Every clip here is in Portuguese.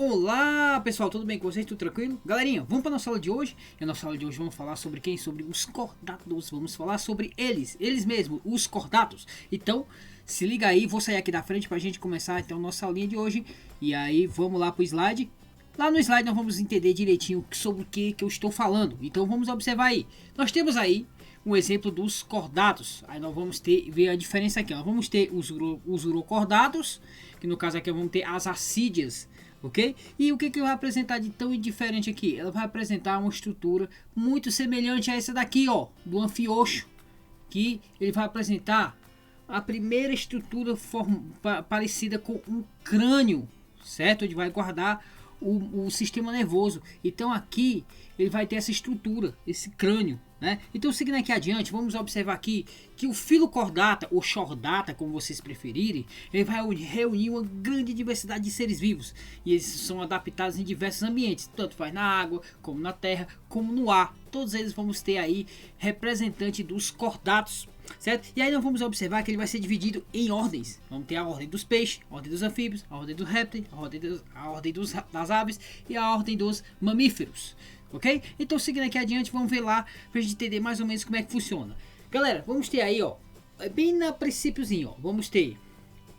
Olá pessoal, tudo bem com vocês? Tudo tranquilo? Galerinha, vamos para nossa aula de hoje. E a nossa aula de hoje vamos falar sobre quem? Sobre os cordatos. Vamos falar sobre eles mesmos, os cordatos. Então, se liga aí, vou sair aqui da frente para a gente começar então nossa aulinha de hoje. E aí, vamos lá pro slide. Lá no slide nós vamos entender direitinho sobre o que eu estou falando. Então, vamos observar aí. Nós temos aí um exemplo dos cordatos. Aí nós vamos ver a diferença aqui. Nós vamos ter os urocordatos, que no caso aqui vamos ter as assídeas. Ok? E o que vai apresentar de tão diferente aqui? Ela vai apresentar uma estrutura muito semelhante a essa daqui, ó, do anfioxo, que ele vai apresentar a primeira estrutura parecida com um crânio, certo? Ele vai guardar o sistema nervoso. Então aqui ele vai ter essa estrutura, esse crânio, né? Então seguindo aqui adiante, vamos observar aqui que o filocordata ou chordata, como vocês preferirem, ele vai reunir uma grande diversidade de seres vivos e eles são adaptados em diversos ambientes, tanto faz na água, como na terra, como no ar. Todos eles vamos ter aí representante dos cordatos, certo? E aí nós vamos observar que ele vai ser dividido em ordens. Vamos ter a ordem dos peixes, a ordem dos anfíbios, a ordem dos répteis, a ordem das aves e a ordem dos mamíferos. Ok? Então seguindo aqui adiante, vamos ver lá pra gente entender mais ou menos como é que funciona. Galera, vamos ter aí, ó, bem na princípiozinho, ó, vamos ter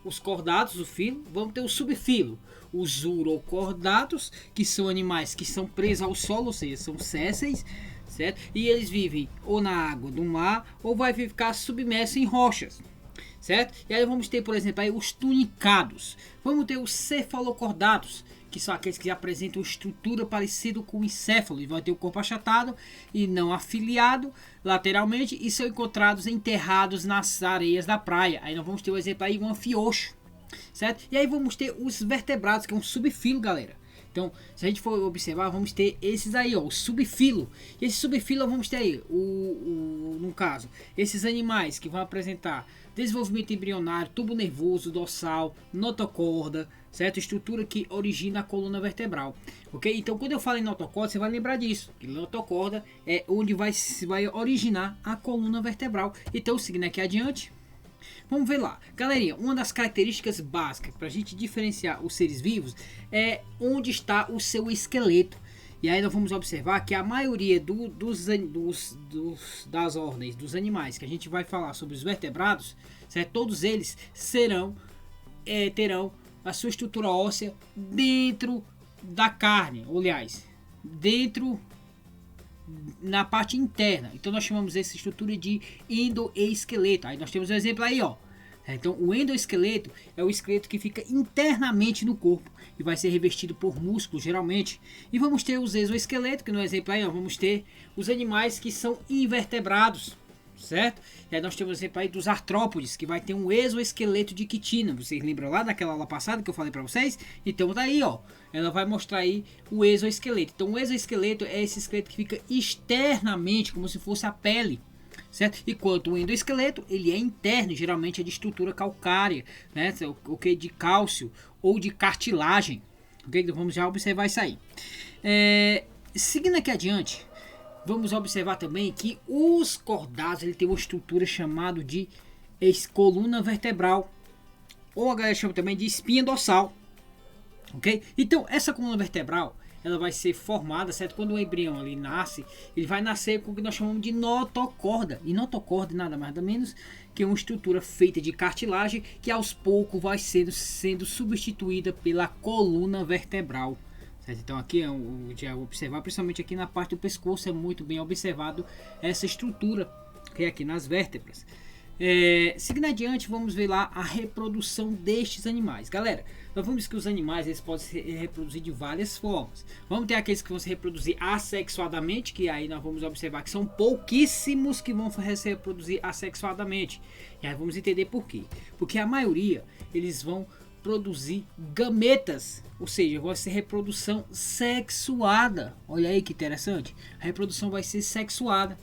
os cordatos, o filo, vamos ter o subfilo, os urocordatos, que são animais que são presos ao solo, ou seja, são sésseis, certo? E eles vivem ou na água do mar ou vai ficar submerso em rochas, certo? E aí vamos ter, por exemplo, aí os tunicados, vamos ter os cefalocordatos, que são aqueles que apresentam estrutura parecida com o encéfalo e vai ter o corpo achatado e não afiliado lateralmente e são encontrados enterrados nas areias da praia. Aí nós vamos ter o exemplo aí, um anfioxo, certo? E aí vamos ter os vertebrados, que é um subfilo, galera. Então, se a gente for observar, vamos ter esses aí, ó, o subfilo. E esse subfilo vamos ter aí, no caso, esses animais que vão apresentar desenvolvimento embrionário, tubo nervoso, dorsal, notocorda, certo? Estrutura que origina a coluna vertebral, ok? Então, quando eu falo em notocorda, você vai lembrar disso. Que notocorda é onde vai originar a coluna vertebral. Então, seguindo aqui adiante, vamos ver lá. Galerinha, uma das características básicas para a gente diferenciar os seres vivos é onde está o seu esqueleto. E aí nós vamos observar que a maioria das ordens dos animais que a gente vai falar sobre os vertebrados, certo? Todos eles terão a sua estrutura óssea dentro da carne, ou aliás, dentro na parte interna. Então nós chamamos essa estrutura de endoesqueleto. Aí nós temos um exemplo aí, ó. Então o endoesqueleto é o esqueleto que fica internamente no corpo e vai ser revestido por músculos geralmente. E vamos ter os exoesqueletos, que no exemplo aí, ó, vamos ter os animais que são invertebrados, certo? E aí nós temos o exemplo aí dos artrópodes, que vai ter um exoesqueleto de quitina. Vocês lembram lá daquela aula passada que eu falei para vocês? Então tá aí, ó. Ela vai mostrar aí o exoesqueleto. Então o exoesqueleto é esse esqueleto que fica externamente, como se fosse a pele, certo? Enquanto o endoesqueleto, ele é interno, geralmente é de estrutura calcária, né? Ok, de cálcio ou de cartilagem. Ok, então vamos já observar isso aí. Seguindo aqui adiante, vamos observar também que os cordados, ele tem uma estrutura chamada de coluna vertebral, ou a galera chama também de espinha dorsal. Ok? Então essa coluna vertebral, ela vai ser formada, certo? Quando o embrião ali nasce, ele vai nascer com o que nós chamamos de notocorda. E notocorda nada mais nada menos que uma estrutura feita de cartilagem que aos poucos vai sendo substituída pela coluna vertebral. Certo? Então aqui já observar, principalmente aqui na parte do pescoço, é muito bem observado essa estrutura que é aqui nas vértebras. Seguindo adiante, vamos ver lá a reprodução destes animais. Galera, nós vamos ver que os animais eles podem se reproduzir de várias formas. Vamos ter aqueles que vão se reproduzir assexuadamente, que aí nós vamos observar que são pouquíssimos que vão se reproduzir assexuadamente. E aí vamos entender por quê. Porque a maioria, eles vão produzir gametas, ou seja, vai ser reprodução sexuada. Olha aí que interessante. A reprodução vai ser sexuada,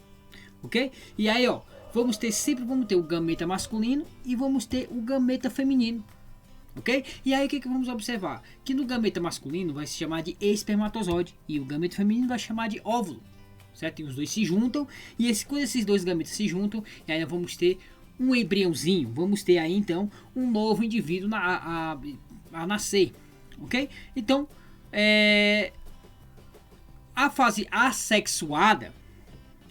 ok? E aí, ó, vamos ter o gameta masculino e vamos ter o gameta feminino, ok? E aí o que vamos observar? Que no gameta masculino vai se chamar de espermatozoide e o gameta feminino vai chamar de óvulo, certo? E os dois se juntam e quando esses dois gametas se juntam, e aí nós vamos ter um embriãozinho, vamos ter aí então um novo indivíduo a nascer, ok? Então A fase assexuada,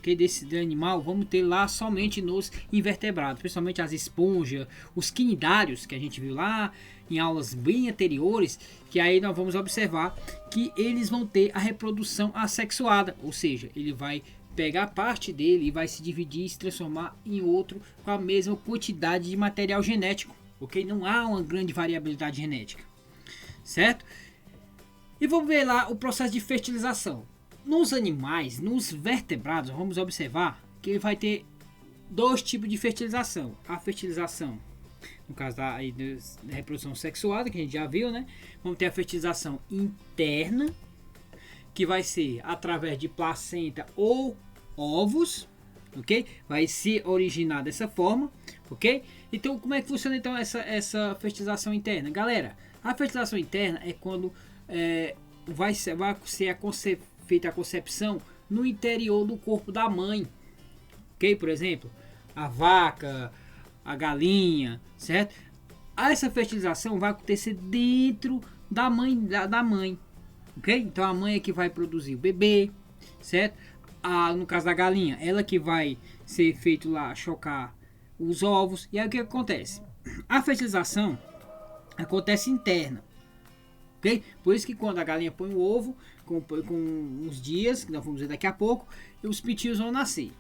que desse animal, vamos ter lá somente nos invertebrados, principalmente as esponjas, os quinidários, que a gente viu lá em aulas bem anteriores, que aí nós vamos observar que eles vão ter a reprodução assexuada, ou seja, ele vai pegar parte dele e vai se dividir e se transformar em outro com a mesma quantidade de material genético, ok? Não há uma grande variabilidade genética, certo? E vamos ver lá o processo de fertilização. Nos animais, nos vertebrados, vamos observar que ele vai ter dois tipos de fertilização. A fertilização, no caso da reprodução sexuada, que a gente já viu, né? Vamos ter a fertilização interna, que vai ser através de placenta ou ovos, ok? Vai se originar dessa forma, ok? Então, como é que funciona então essa fertilização interna? Galera, a fertilização interna é quando vai ser feita a concepção no interior do corpo da mãe, ok? Por exemplo, a vaca, a galinha, certo? Essa fertilização vai acontecer dentro da mãe, ok? Então a mãe é que vai produzir o bebê, certo? No caso da galinha, ela que vai ser feito lá chocar os ovos. E aí o que acontece? A fertilização acontece interna, ok? Por isso que quando a galinha põe o ovo, com uns dias, que nós vamos ver daqui a pouco, os pintinhos vão nascer,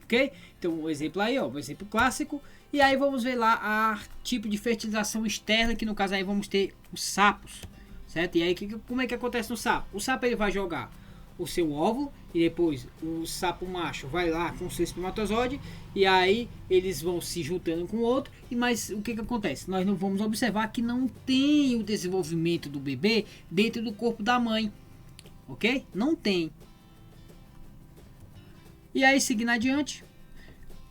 ok? Então o exemplo aí, ó, o exemplo clássico. E aí vamos ver lá a tipo de fertilização externa, que no caso aí vamos ter os sapos, certo? E aí como é que acontece no sapo? O sapo ele vai jogar o seu óvulo e depois o sapo macho vai lá com o seu espermatozoide e aí eles vão se juntando com o outro. Mas o que acontece? Nós não vamos observar que não tem o desenvolvimento do bebê dentro do corpo da mãe, ok? Não tem. E aí seguindo adiante,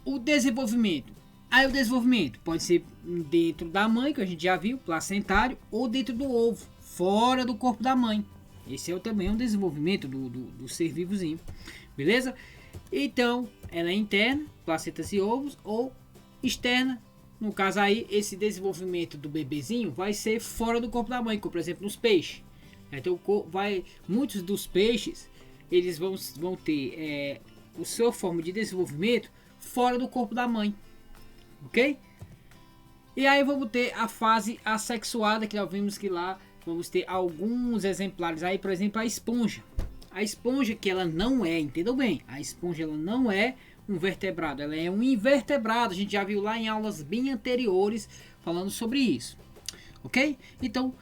o desenvolvimento. Aí o desenvolvimento pode ser dentro da mãe, que a gente já viu, placentário, ou dentro do ovo, fora do corpo da mãe. Esse é também um desenvolvimento do ser vivozinho, beleza? Então, ela é interna, placentas e ovos, ou externa. No caso aí, esse desenvolvimento do bebezinho vai ser fora do corpo da mãe, como por exemplo nos peixes. Então, muitos dos peixes, eles vão ter a sua forma de desenvolvimento fora do corpo da mãe, ok? E aí vamos ter a fase assexuada, que já vimos que lá vamos ter alguns exemplares aí, por exemplo, a esponja. A esponja que ela não é, entendam bem, a esponja ela não é um vertebrado, ela é um invertebrado. A gente já viu lá em aulas bem anteriores falando sobre isso, ok? Então,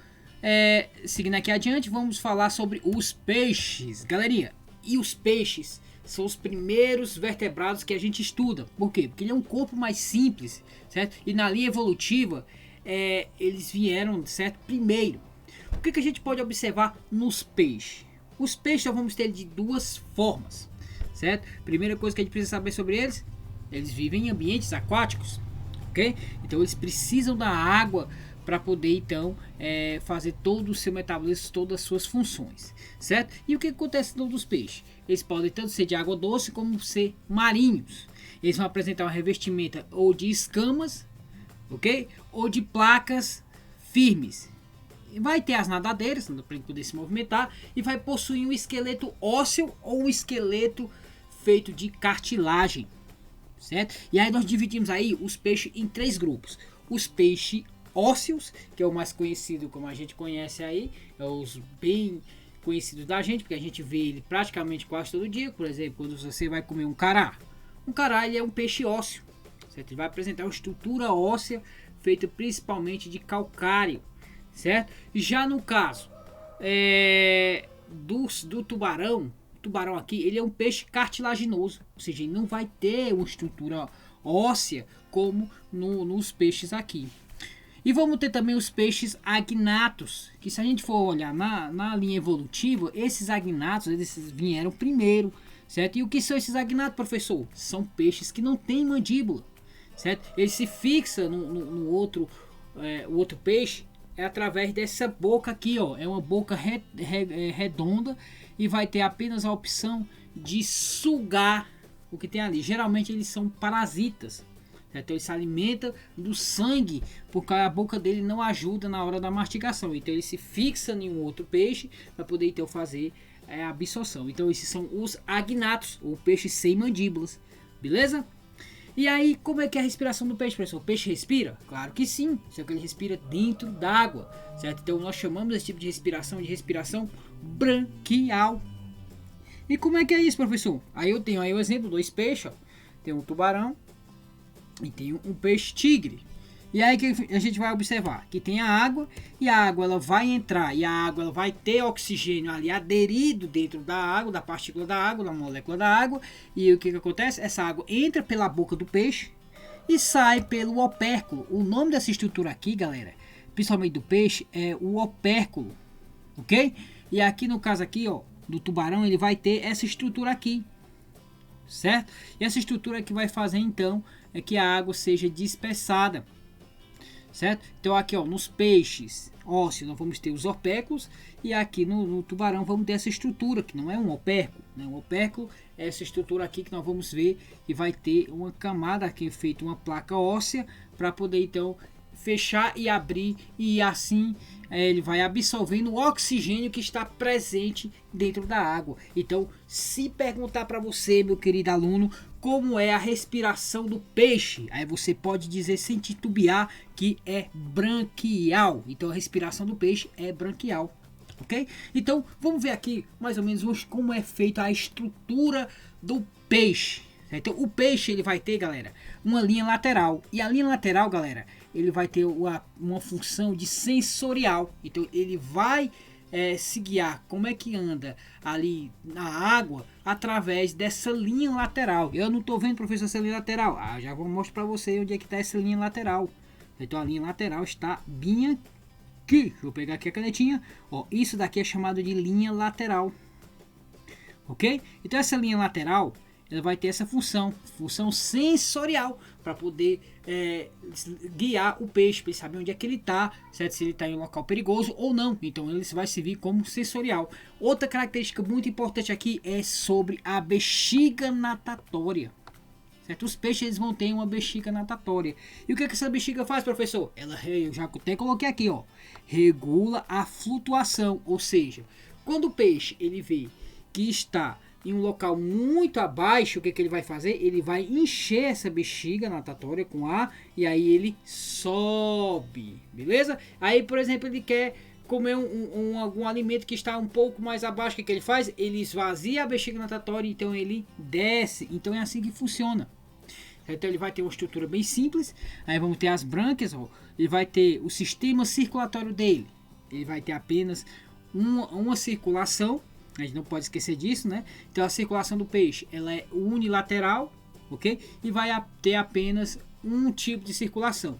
seguindo aqui adiante, vamos falar sobre os peixes, galerinha. E os peixes são os primeiros vertebrados que a gente estuda. Por quê? Porque ele é um corpo mais simples, certo? E na linha evolutiva, eles vieram, certo? Primeiro. O que a gente pode observar nos peixes? Os peixes nós vamos ter de duas formas, certo? Primeira coisa que a gente precisa saber sobre eles vivem em ambientes aquáticos, ok? Então eles precisam da água para poder então fazer todo o seu metabolismo, todas as suas funções, certo? E o que acontece no dos peixes? Eles podem tanto ser de água doce como ser marinhos. Eles vão apresentar uma revestimenta ou de escamas, ok? Ou de placas firmes. Vai ter as nadadeiras para poder se movimentar e vai possuir um esqueleto ósseo ou um esqueleto feito de cartilagem, certo? E aí nós dividimos aí os peixes em três grupos. Os peixes ósseos, que é o mais conhecido, como a gente conhece aí, é os bem conhecidos da gente, porque a gente vê ele praticamente quase todo dia. Por exemplo, quando você vai comer um cará, ele é um peixe ósseo, certo? Ele vai apresentar uma estrutura óssea feita principalmente de calcário, certo? Já no caso do tubarão, o tubarão aqui, ele é um peixe cartilaginoso, ou seja, ele não vai ter uma estrutura óssea como nos peixes aqui. E vamos ter também os peixes agnatos, que se a gente for olhar na linha evolutiva, esses agnatos eles vieram primeiro, certo? E o que são esses agnatos, professor? São peixes que não têm mandíbula, certo? Ele se fixa no outro peixe através dessa boca aqui, ó. É uma boca redonda e vai ter apenas a opção de sugar o que tem ali. Geralmente eles são parasitas, Então ele se alimenta do sangue, porque a boca dele não ajuda na hora da mastigação. Então ele se fixa em um outro peixe para poder então fazer a absorção. Então esses são os agnatos, ou peixes sem mandíbulas, beleza? E aí, como é que é a respiração do peixe, professor? O peixe respira? Claro que sim, só que ele respira dentro d'água, certo? Então nós chamamos esse tipo de respiração branquial. E como é que é isso, professor? Aí eu tenho aí o exemplo, 2 peixes, ó. Tem um tubarão e tem um peixe tigre. E aí que a gente vai observar que tem a água, e a água ela vai entrar, e a água ela vai ter oxigênio ali aderido dentro da água, da partícula da água, da molécula da água. E o que acontece? Essa água entra pela boca do peixe e sai pelo opérculo. O nome dessa estrutura aqui, galera, principalmente do peixe, é o opérculo, ok? E aqui no caso aqui, ó, do tubarão, ele vai ter essa estrutura aqui, certo? E essa estrutura que vai fazer então é que a água seja dispersada, certo? Então aqui, ó, nos peixes ósseos nós vamos ter os opérculos, e aqui no tubarão vamos ter essa estrutura que não é um opérculo, né? Um opérculo é essa estrutura aqui que nós vamos ver, e vai ter uma camada aqui feita uma placa óssea para poder então fechar e abrir, e assim ele vai absorvendo o oxigênio que está presente dentro da água. Então, se perguntar para você, meu querido aluno, como é a respiração do peixe, aí você pode dizer sem titubear que é branquial. Então a respiração do peixe é branquial, ok? Então vamos ver aqui mais ou menos como é feita a estrutura do peixe. Então o peixe ele vai ter, galera, uma linha lateral, e a linha lateral, galera, ele vai ter uma função de sensorial. Então ele vai se guiar como é que anda ali na água através dessa linha lateral. Eu não estou vendo, professor, essa linha lateral. Já vou mostrar para você onde é que está essa linha lateral. Então a linha lateral está bem aqui. Deixa eu pegar aqui a canetinha. Ó, isso daqui é chamado de linha lateral, ok? Então essa linha lateral ela vai ter essa função sensorial, para poder guiar o peixe, para ele saber onde é que ele está, certo? Se ele está em um local perigoso ou não. Então ele vai servir como sensorial. Outra característica muito importante aqui é sobre a bexiga natatória, certo? Os peixes eles vão ter uma bexiga natatória. E o que essa bexiga faz, professor? Eu já até coloquei aqui, ó, regula a flutuação. Ou seja, quando o peixe ele vê que está em um local muito abaixo, o que ele vai fazer? Ele vai encher essa bexiga natatória com ar, e aí ele sobe, beleza? Aí, por exemplo, ele quer comer algum alimento que está um pouco mais abaixo, o que ele faz? Ele esvazia a bexiga natatória, então ele desce. Então é assim que funciona. Então ele vai ter uma estrutura bem simples. Aí vamos ter as brânquias, ó. Ele vai ter o sistema circulatório dele. Ele vai ter apenas uma circulação. A gente não pode esquecer disso, né? Então a circulação do peixe ela é unilateral, ok? E vai ter apenas um tipo de circulação,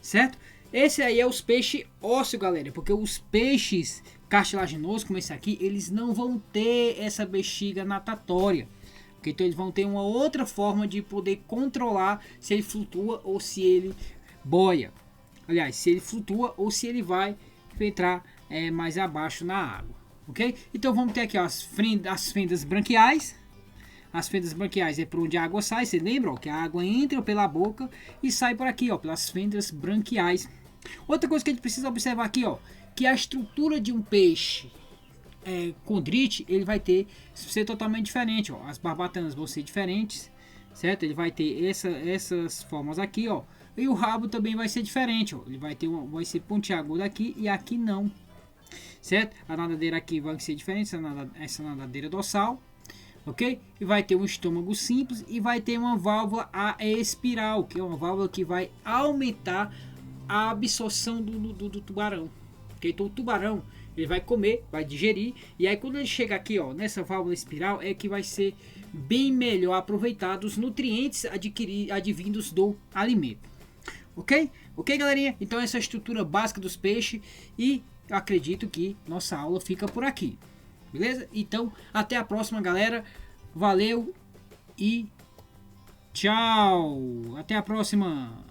certo? Esse aí é os peixes ósseos, galera, porque os peixes cartilaginosos, como esse aqui, eles não vão ter essa bexiga natatória, okay? Então eles vão ter uma outra forma de poder controlar se ele flutua ou se ele boia. Aliás, se ele flutua ou se ele vai entrar mais abaixo na água. Ok? Então vamos ter aqui ó, as fendas branquiais. As fendas branquiais é por onde a água sai. Você lembra ó, que a água entra pela boca e sai por aqui, ó, pelas fendas branquiais. Outra coisa que a gente precisa observar aqui, ó, que a estrutura de um peixe condrite, ele vai ser totalmente diferente. Ó. As barbatanas vão ser diferentes, certo? Ele vai ter essas formas aqui, ó. E o rabo também vai ser diferente, ó. Ele vai ser pontiagudo aqui e aqui não. Certo? A nadadeira aqui vai ser diferente, essa nadadeira dorsal, ok? E vai ter um estômago simples e vai ter uma válvula espiral, que é uma válvula que vai aumentar a absorção do tubarão. Okay? Então o tubarão ele vai comer, vai digerir, e aí quando ele chega aqui ó, nessa válvula espiral é que vai ser bem melhor aproveitado os nutrientes advindos do alimento. Ok? Ok, galerinha? Então essa é a estrutura básica dos peixes, e eu acredito que nossa aula fica por aqui, beleza? Então, até a próxima, galera. Valeu e tchau! Até a próxima!